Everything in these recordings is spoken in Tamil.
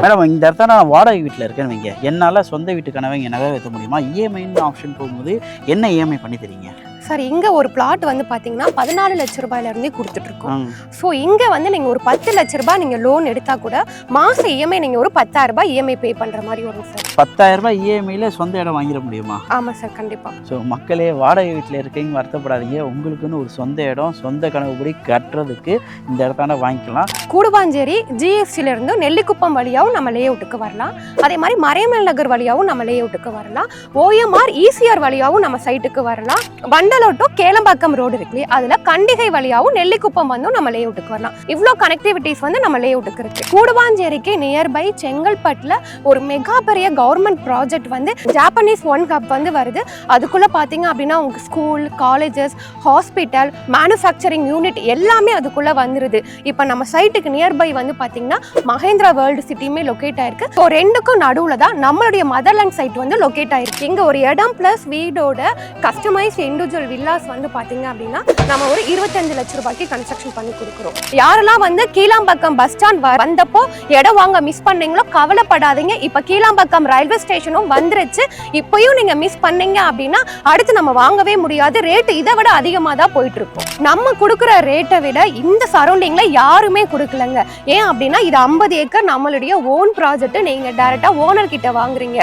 மேடம் இந்த இடத்துல நான் வாடகை வீட்டில் இருக்கேன்னு வைங்க, என்னால் சொந்த வீட்டு கனவை இங்கே நிறைவேற்ற முடியுமா? இஎம்ஐன்னு ஆப்ஷன் போகும்போது என்ன இஎம்ஐ பண்ணி தரீங்க? சார் இங்கே ஒரு பிளாட் வந்து பார்த்தீங்கன்னா 14 லட்ச ரூபாயிலேருந்தே கொடுத்துட்ருக்கோம். ஸோ இங்கே வந்து நீங்கள் ஒரு 10 லட்ச ரூபாய் நீங்கள் லோன் எடுத்தால் கூட மாதம் இஎம்ஐ நீங்கள் ஒரு 10,000 ரூபாய் இஎம்ஐ பே பண்ணுற மாதிரி வரும் சார். 10,000 ரூபாய் இஎம்ஐயில் சொந்த இடம் வாங்கிட முடியுமா? ஆமாம் சார், கண்டிப்பாக. ஸோ மக்களே, வாடகை வீட்டில் இருக்கீங்க வருத்தப்படாதீங்க. உங்களுக்குன்னு ஒரு சொந்த இடம் சொந்த கனவுபடி கட்டுறதுக்கு இந்த இடத்தான வாங்கிக்கலாம். கூடுவாஞ்சேரி ஜிஎஸ்டியிலேருந்து நெல்லிக்குப்பம் வழியாகவும் நம்ம லே அவுட்டுக்கு வரலாம். அதே மாதிரி மறைமல் நகர் வழியாகவும் நம்ம லே அவுட்டுக்கு வரலாம். ஓஎம்ஆர் இசிஆர் வழியாகவும் நம்ம சைட்டுக்கு வரலாம். வண்டலோட்டோ கேளம்பாக்கம் ரோடு இருக்குல்லையே, அதில் கண்டிகை வழியாகவும் நெல்லிக்குப்பம் வந்து நம்ம லே அவுட்டுக்கு வரலாம். இவ்வளோ கனெக்டிவிட்டிஸ் வந்து நம்ம லே அவுட்டுக்கு இருக்கு. கூடுவாஞ்சேரிக்கு நியர்பை செங்கல்பட்டில் ஒரு மெகா பெரிய கவர்மெண்ட் ப்ராஜெக்ட் வந்து ஜாப்பனீஸ் ஒன் ஹப் வந்து வருது. அதுக்குள்ளே பார்த்தீங்க அப்படின்னா உங்களுக்கு school, colleges, hospital, manufacturing unit எல்லாமே அதுக்குள்ளே வந்துருது. இப்போ நம்ம சைட்டுக்கு நியர்பை வந்து பார்த்தீங்கன்னா மகேந்திரா வேர்ல்டு சிட்டியுமே லொக்கேட் ஆயிருக்கு. ஸோ ரெண்டுக்கும் நடுவில் தான் நம்மளுடைய மதர்லேண்ட் சைட் வந்து லொக்கேட் ஆயிருக்கு. இங்கே ஒரு இடம் ப்ளஸ் வீடோட கஸ்டமைஸ் இண்டிவிஜுவல் வில்லாஸ் வந்து பார்த்தீங்க அப்படின்னா நம்ம ஒரு 25 லட்ச ரூபாய்க்கு கன்ஸ்ட்ரக்ஷன் பண்ணி கொடுக்குறோம். யாரெல்லாம் வந்து கீழாம்பாக்கம் பஸ் ஸ்டாண்ட் வந்தப்போ இடம் வாங்க மிஸ் பண்ணீங்களோ கவலைப்படாதீங்க. இப்போ கீழாம்பாக்கம் ரயில்வே ஸ்டேஷனும் வந்துருச்சு. இப்பயும் நீங்க மிஸ் பண்ணீங்க அப்படின்னா அடுத்து நம்ம வாங்கவே முடியாது. ரேட்டு இதை விட அதிகமாக தான் போயிட்டு இருக்கும். நம்ம கொடுக்குற ரேட்டை விட இந்த சரௌண்டிங்ல யாருமே கொடுக்கலங்க. ஏன் அப்படின்னா இது 50 ஏக்கர் நம்மளுடைய ஓன் ப்ராஜெக்ட். நீங்க டைரக்டா ஓனர் கிட்ட வாங்குறீங்க.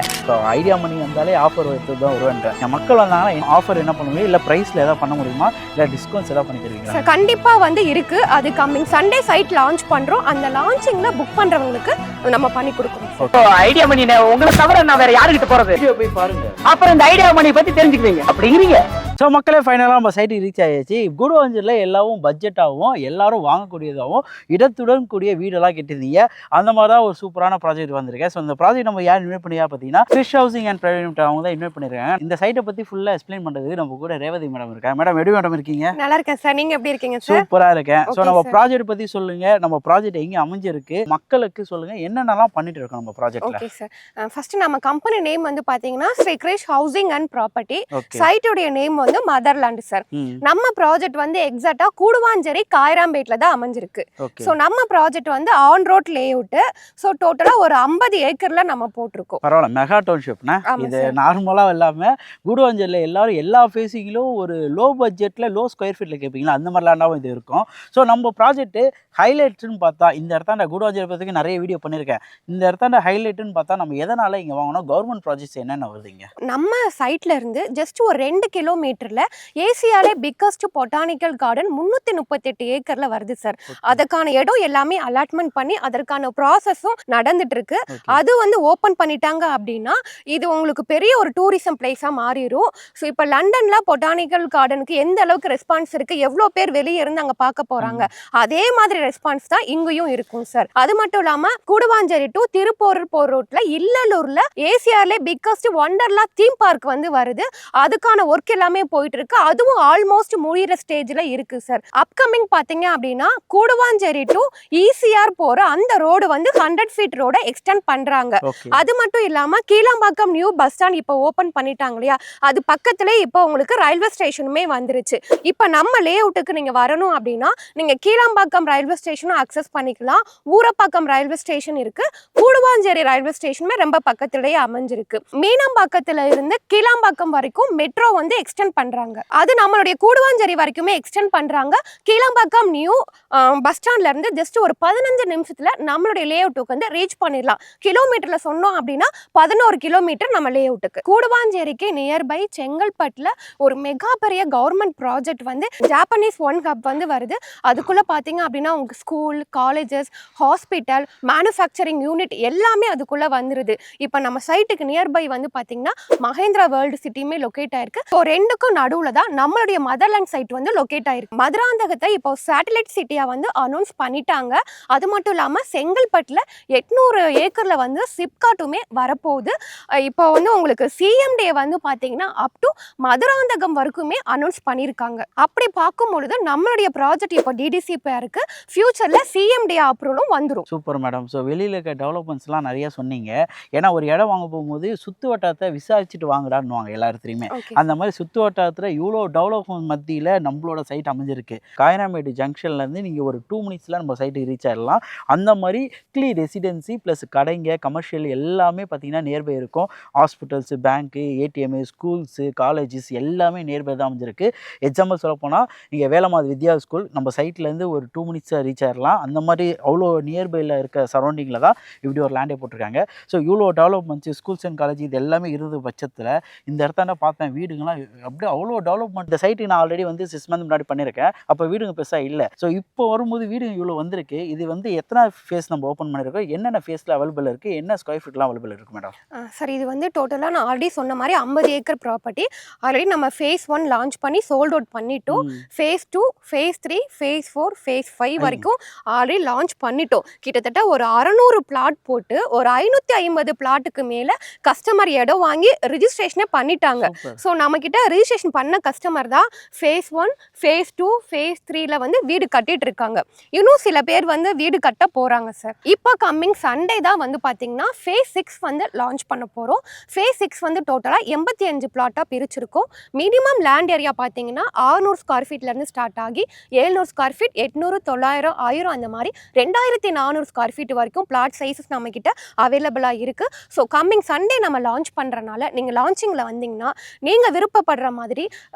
ஐடியா மணி வந்தாலே ஆஃபர் வைத்து தான் வருவேன். மக்கள் வந்தாங்கன்னா ஆஃபர் என்ன பண்ணுவீங்க? இல்லை ப்ரைஸில் ஏதாவது பண்ண முடியுமா? இல்லை டிஸ்கவுண்ட்ஸ் ஏதாவது பண்ணி தருவீங்களா? கண்டிப்பா வந்து இருக்கு. அது கம்மிங் சண்டே சைட் லான்ச் பண்றோம். அந்த லான்ச்சிங்ல புக் பண்றவங்களுக்கு நம்ம பண்ணி கொடுக்கணும். ஐடியா மணி உங்களை தவிர நான் வேற யாருக்கிட்ட போறது? போய் பாருங்க, அப்புறம் இந்த ஐடியா மணி பத்தி தெரிஞ்சுக்குவீங்க அப்படிங்கிறீங்க. ஸோ மக்களே, ஃபைனலாக நம்ம சைட்டுக்கு ரீச் ஆகிடுச்சு. கூடுவாஞ்சேரியில் எல்லாவும் பட்ஜெட்டாகவும் எல்லாரும் வாங்கக்கூடியதாகவும் இடத்துடன் கூடிய வீடெல்லாம் கட்டியிருந்தீங்க. அந்த மாதிரி தான் ஒரு சூப்பரான ப்ராஜெக்ட் வந்திருக்கேன். ஸோ இந்த ப்ராஜெக்ட் நம்ம யார் இன்வைட் பண்ணியா பார்த்தீங்கன்னா Chris housing and private limited அவங்க தான் இன்வைட் பண்ணியிருக்காங்க. இந்த சைட்டை பற்றி ஃபுல்லாக எக்ஸ்பிளைன் பண்ணுறதுக்கு நம்ம கூட ரேவதி மேடம் இருக்காங்க. மேடம் எப்படி மேடம் இருக்கீங்க? நல்லா இருக்கேன் சார், நீங்க எப்படி இருக்கீங்க சார்? சூப்பராக இருக்கேன். ஸோ நம்ம ப்ராஜெக்ட் பற்றி சொல்லுங்க, நம்ம ப்ராஜெக்ட் எங்கே அமைஞ்சிருக்கு, மக்களுக்கு சொல்லுங்க, என்னென்னலாம் பண்ணிட்டு இருக்கோம் நம்ம ப்ராஜெக்ட்ல. ஓகே சார், ஃபர்ஸ்ட் நம்ம கம்பெனி நேம் வந்து பாத்தீங்கன்னா Sri Kris housing and property. சைட்டோட நேம் வந்து மதர்லேண்ட் சார். நம்ம ப்ராஜெக்ட் வந்து எக்ஸாக்ட்டா கூடுவாஞ்சேரி காயராம்பேட்ல தான் அமைஞ்சிருக்கு. ஸோ நம்ம ப்ராஜெக்ட் வந்து on road lay out. So டோட்டலா ஒரு 50 ஏக்கர்ல நம்ம போட்டிருக்கோம். பரவாயில்ல, மெகா டவுன்ஷிப்னா இது நார்மலா இல்லாம கூடுவாஞ்சேரியில் எல்லாரும் எல்லா ஃபேஸிங்கிலும் ஒரு லோ பட்ஜெட்ல லோ ஸ்கொயர் ஃபீட்ல கேட்பீங்களா, அந்த மாதிரிலாம் இது இருக்கும். ஸோ நம்ம ப்ராஜெக்ட் ஹைலைட்னு பார்த்தா இந்த இடத்தாண்ட கூடுவாஞ்சேரி பற்றி நிறைய வீடியோ பண்ணியிருக்கேன். இந்த இடத்தாண்ட ஹைலைட்னு பார்த்தா நம்ம எதனால இங்கே வாங்கணும், கவர்மெண்ட் ப்ராஜெக்ட்ஸ் என்னென்ன வருதுங்க? நம்ம சைட்ல இருந்து ஜஸ்ட் ஒரு 2 கிலோமீட்டர்ல ஏசியாலே பிக்கஸ்ட் பொட்டானிக்கல் கார்டன் 338 ஏக்கர்ல வருது சார். அதுக்கான இடம் எல்லாமே அலாட்மெண்ட் பண்ணி அதற்கான ப்ராசஸும் நடந்துட்டு இருக்கு. அது வந்து ஓப்பன் பண்ணிட்டாங்க அப்படின்னா இது உங்களுக்கு பெரிய ஒரு டூரிசம் பிளேஸா மாறிடும். ஸோ இப்போ லண்டன்ல பொட்டானிக்கல் கார்டனுக்கு எந்த அளவுக்கு ரெஸ்பான்ஸ் இருக்கு, எவ்வளோ பேர் வெளியே இருந்து அங்கே பார்க்க போறாங்க, அதே மாதிரி ரெஸ்பான்ஸ் தான் இங்கேயும் இருக்கும் சார். அது மட்டும் இல்லாம கூடுவாஞ்சேரி டு திருப்போரூர் போர் ரோட்ல இல்லலூர்ல ஏசியாலே பிக்கஸ்ட் ஒண்டர்லா தீம் பார்க் வந்து வருது. அதுக்கான ஒர்க் எல்லாமே போயிட்டு இருக்கு. அதுவும் ஆல்மோஸ்ட் முடிகிற ஸ்டேஜ்ல இருக்கு சார். அப்கமிங் பாத்தீங்க அப்படின்னா கூடுவாஞ்சேரி டு இசிஆர் போற அந்த ரோடு வந்து 100 ஃபீட் ரோட எக்ஸ்டெண்ட் பண்றாங்க. அது மட்டும் இல்லாம கீழாம்பாக்கம் நியூ பஸ் ஸ்டாண்ட் இப்போ ஓபன் பண்ணிட்டாங்க இல்லையா, அது பக்கத்திலே இப்போ உங்களுக்கு ரயில்வே ஸ்டேஷனுமே வந்துருச்சு. இப்போ நம்ம லே அவுட்டுக்கு நீங்க வரணும் அப்படின்னா நீங்க கீழாம்பாக்கம் ரயில்வே ஸ்டேஷனும் அக்சஸ் பண்ணிக்கலாம். ஊரப்பாக்கம் ரயில்வே ஸ்டேஷன் இருக்கு, கூடுவாஞ்சேரி ரயில்வே ஸ்டேஷனுமே ரொம்ப பக்கத்திலேயே அமைஞ்சிருக்கு. மீனம்பாக்கத்துல இருந்து கீழாம்பாக்கம் வரைக்கும் மெட்ரோ வந்து எக்ஸ்டெண்ட் பண்றாங்க. அது நம்மளுடைய கூடுவாஞ்சேரி வரைக்குமே எக்ஸ்டெண்ட் பண்றாங்க. கீழாம்பாக்கம் நியூ பஸ் ஸ்டாண்ட்ல இருந்து ஜஸ்ட் ஒரு 15 நிமிஷத்துல நம்மளுடைய லே அவுட்டுக்கு வந்து ரீச் பண்ணிடலாம். கிலோமீட்டர்ல சொன்னோம் அப்படின்னா 11 கிலோமீட்டர் நம்ம லே அவுட்டுக்கு. கூடுவாஞ்சேரிக்கு நியர்பை செங்கல்பட்டுல ஒரு மெகா பெரிய கவர்மெண்ட் ப்ராஜெக்ட் வந்து ஜாப்பனீஸ் ஒன் ஹப் வந்து வருது. அதுக்குள்ள பாத்தீங்க அப்படின்னா உங்களுக்கு school, colleges, hospital, manufacturing unit எல்லாமே அதுக்குள்ள வந்துருது. இப்போ நம்ம சைட்டுக்கு நியர்பை வந்து பாத்தீங்கன்னா மகேந்திரா வேர்ல்டு சிட்டியுமே லொக்கேட் ஆயிருக்கு. ஸோ ரெண்டுக்கும் நடுவில் தான் நம்மளுடைய மதர்லேண்ட் சைட் வந்து லொக்கேட் ஆயிருக்கு. மதுராந்தகத்தை இப்போ சேட்டலைட் சிட்டியா வந்து அனௌன்ஸ் பண்ணிட்டாங்க. அது மட்டும் இல்லாம செங்கல்பட்டுல 800 ஏக்கர்ல வந்து சிப்காட்டுமே வரப்போகுது. இப்போ வந்து உங்களுக்கு சிஎம்டே வந்து பாத்தீங்கன்னா அப் டு மதுராந்தகம் வரைக்குமே அனௌன்ஸ் பண்ணியிருக்காங்க. அப்படி பார்க்கும் பொழுது நம்மளுடைய ப்ராஜெக்ட் இப்போ டிடிசிபி இருக்கு. ஃபியூச்சர்ல சிஎம்டே அப்ரூவலும் வந்துடும். Super madam. ஸோ வெளியில இருக்க டெவலப்மெண்ட்ஸ்லாம் நிறைய சொன்னீங்க. ஏன்னா ஒரு இடம் வாங்க போகும்போது சுத்து வட்டாரத்தை விசாரிச்சுட்டு வாங்கடான்னு எல்லா இடத்துலையுமே அந்த மாதிரி சுத்து வட்டாரத்தில் இவ்வளோ டெவலப்மெண்ட் மத்தியில் நம்மளோட சைட் அமைஞ்சிருக்கு. காயனாமேடு ஜங்ஷன்லேருந்து நீங்கள் ஒரு 2 மினிட்ஸில் நம்ம சைட்டுக்கு ரீச் ஆகிடலாம். அந்த மாதிரி ரெசிடென்சி ப்ளஸ் கடைங்க கமர்ஷியல் எல்லாமே பார்த்தீங்கன்னா நியர்பை இருக்கும். ஹாஸ்பிட்டல்ஸு, பேங்க்கு, ஏடிஎம்மு, ஸ்கூல்ஸு, காலேஜஸ் எல்லாமே நியர்பை தான் அமைஞ்சிருக்கு. எக்ஸாம்பிள் சொல்லப்போனால் நீங்கள் வேலம்மாள் வித்யா ஸ்கூல் நம்ம சைட்லேருந்து ஒரு 2 மினிட்ஸில் ரீச் ஆகிடலாம். அந்த மாதிரி அவ்வளோ நியர்பையில் இருக்க சரௌண்டிங்கில் தான் இப்படி ஒரு லேண்டே போட்டிருக்காங்க. ஸோ இவ்வளோ டெவலப்மெண்ட்ஸு, ஸ்கூல்ஸ் அண்ட் காலேஜ் இது எல்லாமே இருந்த பட்சத்தில் இந்த இடத்தாண்ட பார்த்தேன் வீடுங்களாம் அப்படியே அவ்வளோ டெவலப்மெண்ட். இந்த சைட்டுக்கு நான் ஆல்ரெடி வந்து 6 மந்த் முன்னாடி பண்ணியிருக்கேன். அப்போ வீடுங்க பெருசாக இல்லை. ஸோ இப்போ வரும்போது வீடுங்க இவ்வளோ வந்திருக்கு. இது வந்து எத்தனை ஃபேஸ் நம்ம ஓப்பன் பண்ணியிருக்கோம், என்னென்ன ஃபேஸில் அவைலபிள் இருக்குது, என்ன ஸ்கொயர் ஃபீட்லாம் அவைலபிள் இருக்குது மேடம்? சார் இது வந்து டோட்டலாக நான் ஆல்ரெடி சொன்ன மாதிரி 50 ஏக்கர் ப்ராப்பர்ட்டி. ஆல்ரெடி நம்ம ஃபேஸ் 1 லான்ச் பண்ணி சோல்ட் அவுட் பண்ணிட்டோம். ஃபேஸ் 2, ஃபேஸ் 3, ஃபேஸ் 4, ஃபேஸ் 5 வரைக்கும் ஆல்ரெடி லான்ச் பண்ணிட்டோம். கிட்டத்தட்ட ஒரு 600 பிளாட் போட்டு ஒரு 550 பிளாட்டுக்கு மேலே கஸ்டமர் இடம் வாங்கி ரிஜிஸ்ட்ரேஷனே பண்ணிட்டாங்க. ஸோ நம்மக்கிட்ட ரிஜிஸ்ட்ரேஷன் பண்ண கஸ்டமர் தான் ஃபேஸ் 1, ஃபேஸ் 2, ஃபேஸ் 3ல வந்து வீடு கட்டிட்டு இருக்காங்க. இன்னும் சில பேர் வந்து வீடு கட்ட போகிறாங்க சார். இப்போ கம்மிங் சண்டே தான் வந்து பார்த்தீங்கன்னா ஃபேஸ் 6 வந்து லான்ச் பண்ண போகிறோம். ஃபேஸ் 6 வந்து டோட்டலாக 85 பிளாட்டாக பிரிச்சிருக்கோம். மினிமம் லேண்ட் ஏரியா பார்த்தீங்கன்னா 600 ஸ்கொயர் ஃபீட்லேருந்து ஸ்டார்ட் ஆகி 700 ஸ்கொயர் ஃபீட், 800, 900, 1000 அந்த மாதிரி 2400 ஸ்கொயர் ஃபீட் வரைக்கும் பிளாட் சைஸஸ் நம்மக்கிட்ட அவைலபிளாக இருக்குது. ஸோ கம்மிங் சண்டே நம்ம லான்ச் பண்ணுறனால நீங்கள் லான்ச்சிங்கில் வந்தீங்கன்னா நீங்கள் விருப்பப்படுற மாதிரி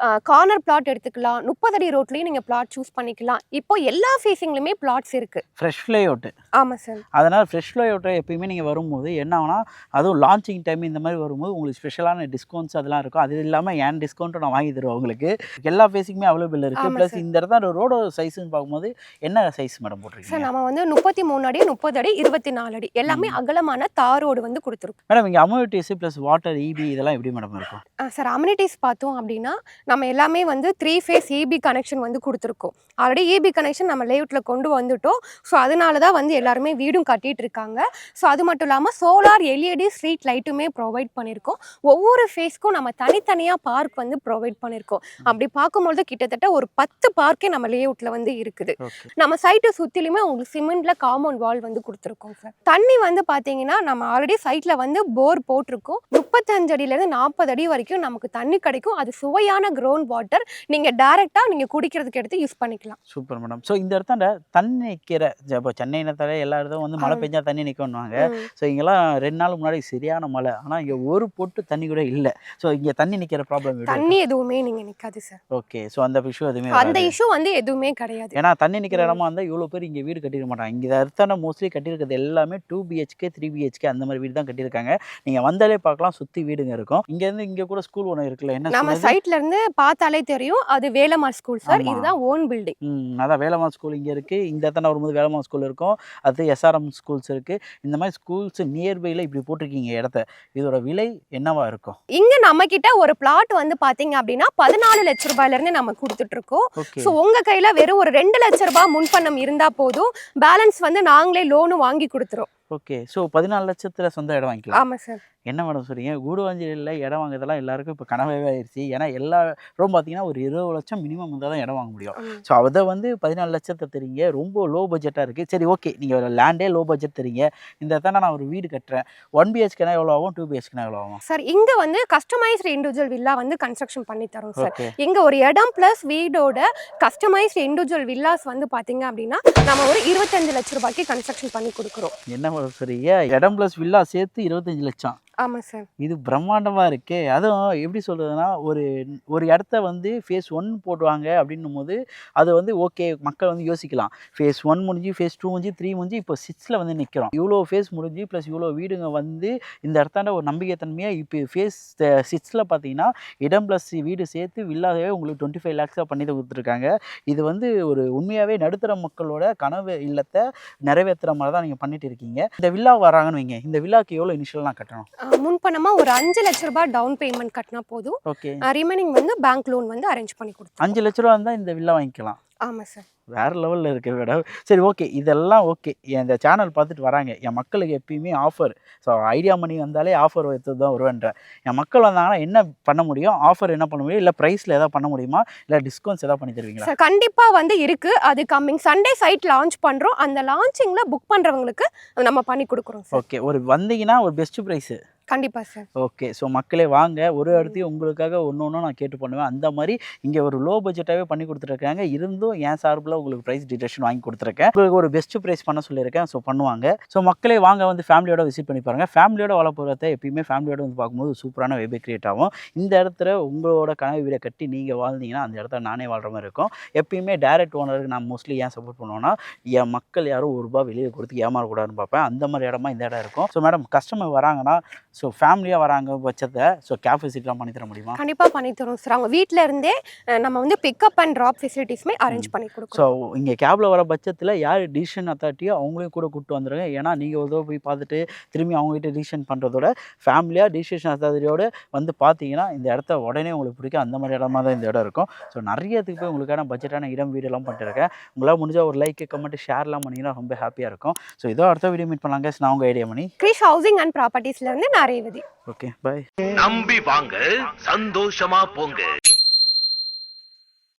கார்னர் பிளாட் எடுத்துக்கலாம். 30 அடி ரோட்லேயும் நீங்கள் பிளாட் சூஸ் பண்ணிக்கலாம். இப்போ எல்லா ஃபேஸிங்லையுமே பிளாட்ஸ் இருக்குது. Fresh fly out. ஆமாம் சார். அதனால் ஃப்ரெஷ் ஃப்ளை அவுட்டை எப்பயுமே நீங்கள் வரும்போது என்ன ஆகுனா, அதுவும் லான்ச்சிங் டைம் இந்த மாதிரி வரும்போது உங்களுக்கு ஸ்பெஷலான டிஸ்கவுண்ட்ஸ் அதெல்லாம் இருக்கும். அது இல்லாமல் ஏன் டிஸ்கவுண்ட்டும் நான் வாங்கி தருவேன் உங்களுக்கு. எல்லா ஃபேஸிங்குமே அவைலபிள் இருக்குது. ப்ளஸ் இந்த இடத்துல ரோட சைஸ்ன்னு பார்க்கும்போது என்ன சைஸ் மேடம் போட்டிருக்கீங்க? சார் நம்ம வந்து 33 அடி, 30 அடி, 24 அடி எல்லாமே அகலமான தார் ரோடு வந்து கொடுத்துருக்கோம். மேடம் இங்கே அம்யூனிட்டிஸ் ப்ளஸ் வாட்டர், இபி இதெல்லாம் எப்படி மேடம் இருக்கும்? சார் அம்யூனிட்டிஸ் பார்த்தோம் அப்படின்னா நம்ம எல்லாமே வந்து 3 ஃபேஸ் இபி கனெக்ஷன் வந்து கொடுத்துருக்கோம். ஆல்ரெடி இபி கனெக்ஷன் நம்ம லேஅவுட்டில் கொண்டு வந்துட்டோம். ஸோ அதனால தான் வந்து எல்லாருமே வீடும் கட்டிட்டு இருக்காங்க. ஸோ அது மட்டும் இல்லாமல் சோலார் எல்இடி ஸ்ட்ரீட் லைட்டுமே ப்ரொவைட் பண்ணியிருக்கோம். ஒவ்வொரு ஃபேஸ்க்கும் நம்ம தனித்தனியாக பார்க் வந்து ப்ரொவைட் பண்ணியிருக்கோம். அப்படி பார்க்கும்பொழுது கிட்டத்தட்ட ஒரு 10 பார்க்கே நம்ம லேஅவுட்டில் வந்து இருக்குது. நம்ம சைட்டை சுற்றிலுமே உங்களுக்கு சிமெண்ட்ல காம்பவுண்ட் வால் வந்து கொடுத்துருக்கோம் சார். தண்ணி வந்து பார்த்தீங்கன்னா நம்ம ஆல்ரெடி சைட்டில் வந்து போர் போட்டிருக்கோம். 35 அடியிலேருந்து 40 அடி வரைக்கும் நமக்கு தண்ணி கிடைக்கும். அது சுவையான கிரவுண்ட் வாட்டர். நீங்கள் டைரெக்டாக நீங்கள் குடிக்கிறதுக்கு எடுத்து யூஸ் பண்ணிக்கலாம். Super madam. ஸோ இந்த இடத்தாண்ட தண்ணி நிற்கிற இப்போ சென்னையினத்தாலே எல்லா இடத்தும் வந்து மழை பெஞ்சா தண்ணி நிற்கணுவாங்க. ஸோ இங்கெல்லாம் 2 நாள் முன்னாடி சரியான மழை. ஆனால் இங்கே ஒரு பொட்டு தண்ணி கூட இல்லை. ஸோ இங்கே தண்ணி நிற்கிற ப்ராப்ளம் தண்ணி எதுவுமே நீங்கள் நிற்காது சார். ஓகே. ஸோ அந்த இஷ்யூ எதுவுமே அந்த இஷ்யூ வந்து எதுவுமே கிடையாது. ஏன்னா தண்ணி நிற்கிற இடமா இருந்தால் இவ்வளோ பேர் இங்கே வீடு கட்டிருக்க மாட்டாங்க. இங்கே இடத்தாண்ட மோஸ்ட்லி கட்டியிருக்கிறது எல்லாமே 2 BHK 3 BHK அந்த மாதிரி வீடு தான் கட்டியிருக்காங்க. நீங்கள் வந்தாலே பார்க்கலாம் சுற்றி வீடுங்க இருக்கும். இங்கேருந்து இங்கே கூட ஸ்கூல் ஒன்று இருக்குல்ல, என்ன நம்ம சைட்ல இருந்து பார்த்தாலே தெரியும் அது வேலம்மாள் ஸ்கூல் சார். இதுதான் ஓன் பில்டிங். அதான் வேலம்மாள் ஸ்கூல் இங்கே இருக்குது. இந்த இடத்துல வரும்போது வேலம்மாள் ஸ்கூல் இருக்கும். அது SRM ஸ்கூல்ஸ் இருக்குது. இந்த மாதிரி ஸ்கூல்ஸ் நியர்பையில் இப்படி போட்டிருக்கீங்க இடத்த. இதோட விலை என்னவா இருக்கும்? இங்கே நம்ம கிட்ட ஒரு பிளாட் வந்து பார்த்தீங்க அப்படின்னா 14 லட்ச ரூபாயிலேருந்து நம்ம கொடுத்துட்டு இருக்கோம். ஸோ உங்கள் கையில் வெறும் ஒரு 2 லட்ச ரூபாய் முன்பணம் இருந்தால் போதும். பேலன்ஸ் வந்து நாங்களே லோனு வாங்கி கொடுத்துரும். ஓகே. ஸோ 14 லட்சத்தில் சொந்த இடம் வாங்கிக்கலாம். ஆமாம் சார். என்ன மேடம் சொல்கிறீங்க? கூடுவாஞ்சேரியில் இடம் வாங்குறதெல்லாம் எல்லாருக்கும் இப்போ கனவே ஆயிடுச்சு. ஏன்னா எல்லா ரொம்ப பார்த்தீங்கன்னா ஒரு 20 லட்சம் மினிமம் இருந்தால் தான் இடம் வாங்க முடியும். ஸோ அதை வந்து 14 லட்சத்தை தரீங்க. ரொம்ப லோ பட்ஜெட்டாக இருக்குது. சரி ஓகே, நீங்கள் லேண்டே லோ பட்ஜெட் தரீங்க. இந்த இடத்துல நான் ஒரு வீடு கட்டுறேன். 1 BHK எவ்வளோ ஆகும், 2 BHK எவ்வளோ ஆகும்? சார் இங்கே வந்து கஸ்டமைஸ்டு இண்டிவிஜுவல் வில்லா வந்து கன்ஸ்ட்ரக்ஷன் பண்ணி தரோம் சார். இங்கே ஒரு இடம் ப்ளஸ் வீடோட கஸ்டமைஸ்டு இண்டிவிஜுவல் வில்லாஸ் வந்து பார்த்தீங்க அப்படின்னா நம்ம ஒரு 25 லட்ச ரூபாய்க்கு கன்ஸ்ட்ரக்ஷன் பண்ணி கொடுக்குறோம். என்ன மேடம் சொல்கிறீங்க? இடம் ப்ளஸ் வில்லா சேர்த்து 25 லட்சம். ஆமாம் சார். இது பிரம்மாண்டமாக இருக்கே. அதுவும் எப்படி சொல்கிறதுனா, ஒரு இடத்த வந்து ஃபேஸ் 1 போடுவாங்க அப்படின்னும் போது அது வந்து ஓகே, மக்கள் வந்து யோசிக்கலாம். ஃபேஸ் 1 முடிஞ்சு, ஃபேஸ் 2 முடிஞ்சு, 3 முடிஞ்சு, இப்போ 6ல் வந்து நிற்கிறோம். இவ்வளோ ஃபேஸ் முடிஞ்சு ப்ளஸ் இவ்வளோ வீடுங்க வந்து இந்த இடத்தாண்ட ஒரு நம்பிக்கைத்தன்மையாக இப்போ ஃபேஸ் 6ல் பார்த்தீங்கன்னா இடம் ப்ளஸ் வீடு சேர்த்து வில்லாவே உங்களுக்கு 25 lakhs பண்ணி கொடுத்துருக்காங்க. இது வந்து ஒரு உண்மையாகவே நடுத்தர மக்களோட கனவு இல்லத்தை நிறைவேற்றுற மாதிரி தான் நீங்கள் பண்ணிட்டு இருக்கீங்க. இந்த வில்லா வராங்கன்னு வைங்க, இந்த வில்லாக்கு எவ்வளோ இனிஷியல்லாம் கட்டணும்? முன்பணமா ஒரு 5 லட்ச ரூபாய் டவுன் பேமெண்ட் கட்டினா போதும். ஓகே. ரிமைனிங் வந்து பேங்க் லோன் வந்து அரேஞ்ச் பண்ணி கொடுத்தோம். 5 லட்ச ரூபா இருந்தால் இந்த வில்லா வாங்கிக்கலாம். ஆமாம் சார். வேறு லெவலில் இருக்குது மேடம். சரி ஓகே, இதெல்லாம் ஓகே. இந்த சேனல் பார்த்துட்டு வராங்க. என் மக்களுக்கு எப்பயுமே ஆஃபர். ஸோ ஐடியா மணி வந்தாலே ஆஃபர் எடுத்து தான் வருவேன்றேன். என் மக்கள் வந்தாங்கன்னா என்ன பண்ண முடியும்? ஆஃபர் என்ன பண்ண முடியும்? இல்லை ப்ரைஸில் எதாவது பண்ண முடியுமா? இல்லை டிஸ்கவுண்ட்ஸ் எதாவது பண்ணி தருவீங்களா? சார் கண்டிப்பாக வந்து இருக்குது. அது கம்மிங் சண்டே சைட் லான்ச் பண்ணுறோம். அந்த லான்ச்சிங்கில் புக் பண்ணுறவங்களுக்கு நம்ம பண்ணி கொடுக்குறோம் சார். ஓகே. ஒரு வந்தீங்கன்னா ஒரு பெஸ்ட் ப்ரைஸு கண்டிப்பா சார். ஓகே. ஸோ மக்களே வாங்க, ஒரு இடத்தையும் உங்களுக்காக ஒண்ணு நான் கேட்டு பண்ணுவேன். அந்த மாரி இங்க ஒரு லோ பட்ஜெட்டாவே பண்ணி குடுத்துருக்காங்க. இருந்தும் என் சார்புல உங்களுக்கு பிரைஸ் டிடக்ஷன் வாங்கி குடுத்துருக்கேன். உங்களுக்கு ஒரு பெஸ்ட் பிரைஸ் பண்ண சொல்லியிருக்கேன். ஸோ பண்ணுவாங்க. ஸோ மக்களே வாங்க வந்து ஃபேமிலியோட விசிட் பண்ணி பாருங்க. ஃபேமிலியோட வளர்ப்புறத எப்பயுமே ஃபேமிலியோட வந்து பார்க்கும்போது சூப்பரான வைபே கிரியேட் ஆகும். இந்த இடத்துல உங்களோட கனவு வீட கட்டி நீங்க வாழ்ந்தீங்கன்னா, அந்த இடத்துல நானே வாழ்ற மாரி இருக்கும். எப்பயுமே டைரக்ட் ஓனருக்கு நான் மோஸ்ட்லி ஏன் சப்போர்ட் பண்ணுவேன்னா, என் மக்கள் யாரும் ரூ. 1 வெளிய குடுத்து ஏமாறக்கூடாதுன்னு பார்ப்பேன். அந்த மாரி இடமா இந்த இடம் இருக்கும். ஸோ மேடம் கஸ்டமர் வராங்கன்னா, ஸோ ஃபேமிலியா வராங்க பட்சத்துல ஸோ கேப் ஃபெசிலிட்டிலாம் பண்ணி தர முடியுமா? கண்டிப்பா பண்ணி தரோம் சார். அவங்க வீட்ல இருந்தே நம்ம வந்து பிக்கப் அண்ட் ட்ராப் ஃபெசிலிட்டிஸ்மே அரேஞ்ச் பண்ணி ஸோ கொடுக்குறோம். இங்க கேப்ல வர பட்சத்துல யார் டிசிஷன் அத்தாரிட்டியோ அவங்களையும் கூட கூட்டு வந்துருங்க. ஏன்னா நீங்க ஒரு தடவ போய் பார்த்துட்டு திரும்பி அவங்க கிட்ட டிசிஷன் பண்றதோட ஃபேமிலியா டிசிஷன் அத்தாரிட்டியோட வந்து பார்த்தீங்கன்னா, இந்த இடத்த உடனே உங்களுக்கு பிடிக்கும். அந்த மாரி இடமா தான் இந்த இடம் இருக்கும். ஸோ நெறைய இதுக்கு போய் உங்களுக்கான பட்ஜெட்டான இடம், வீடெல்லாம் பண்ணிட்டுருக்கேன். உங்களால முடிஞ்சா ஒரு லைக், கமெண்ட், ஷேர்லாம் பண்ணீங்கன்னா ரொம்ப ஹாப்பியா இருக்கும். ஸோ இதோ அடுத்த வீடியோ மீட் பண்ணலாம் கைஸ். நான் உங்க idea Mani. Krish housing and ப்ராப்பர்ட்டிஸ்ல இருந்து நான் ரேவதி. Okay, by. நம்பி வாங்க, சந்தோஷமா போங்க.